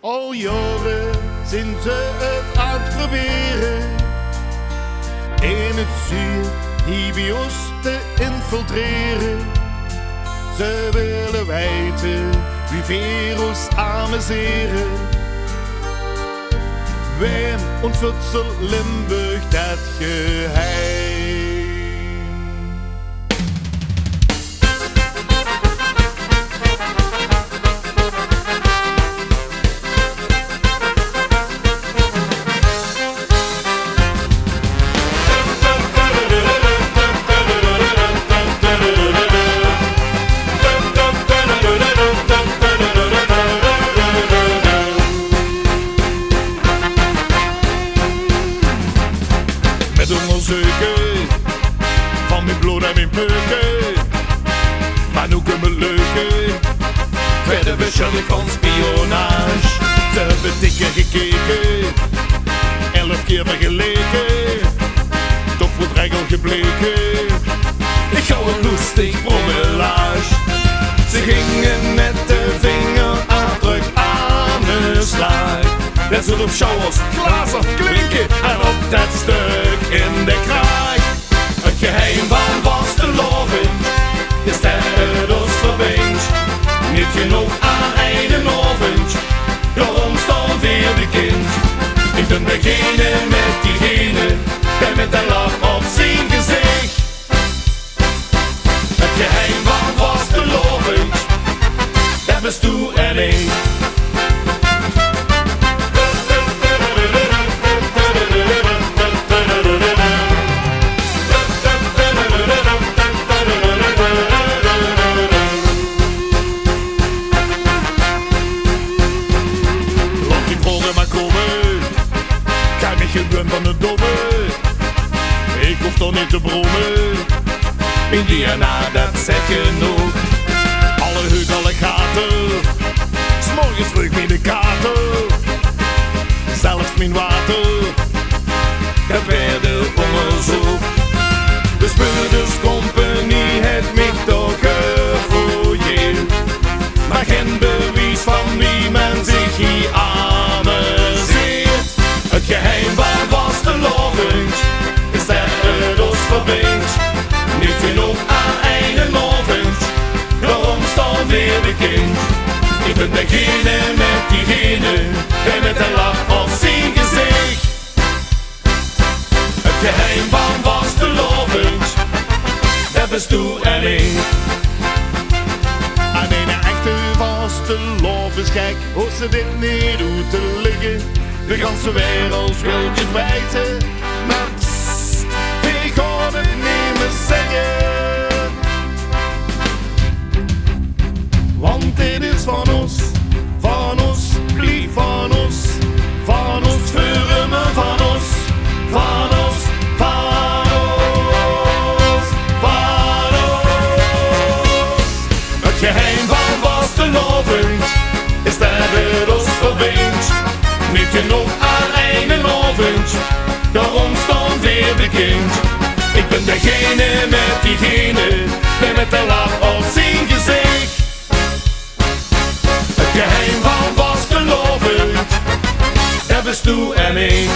Al jaren zijn ze het aan het proberen. In het zuur die bij ons te infiltreren. Ze willen weten wie veer ons amezere. Waem, óntfutselt Limburg, dat geheim. Met óngerzeuke van mijn bloed en mijn peuke, maar nu komen leuke. Werden besjöljig van spionaasj. Ze hebben dikke gekeken, 11 keer vergeleken, toch wordt regel gebleken. Ik hou een lustig prommelage. Ze gingen met de vingerafdruk aan de slag. Dat zult op showers, glazen, klinken en op dat stuk in de kraag. Het geheim van vastelaovendj is dat het ons verbindt. Niet genoeg aan eidenavond, daarom staan weer de kind. Ik ben degene met diegene, en met een lach op zijn gezicht. Het geheim van vastelaovendj, dat bist du en ik. Van de domme, ik hoef toch niet te brommen. Mijn DNA, dat zegt genoeg. Alle heut, alle gaten, 's morgens terug met de kater. Zelfs mijn water, dat werden onderzocht. De speurderscompagnie heeft mij toch gefouilleerd, maar geen bewijs van wie men zich hier amuseert. Het geheim van vastelaovendj is dat het ons verbindt. Niet genoeg aan eidenavond, daarom staan weer bekend. Ik ben degene met diegene, en met een lach op zijn gezicht. Het geheim van vastelaovendj, dat bist du en ik. Aan een echte vasteloof is gek, als ze dit niet doet te liggen. De ganse wereld wil je het weten, maar pssst, ik ga het niet meer zeggen. Want dit is van ons, blief van ons, vuren van ons, van ons, van ons, van ons. Het geheim van vastelaovendj is dat het ons verbindt. Niet genoeg aan eidenavond, daarom staan weer bekend. Ik ben degene met diegene, en met een lach op zijn gezicht. Het geheim van vastelaovendj, dat bist du en ik.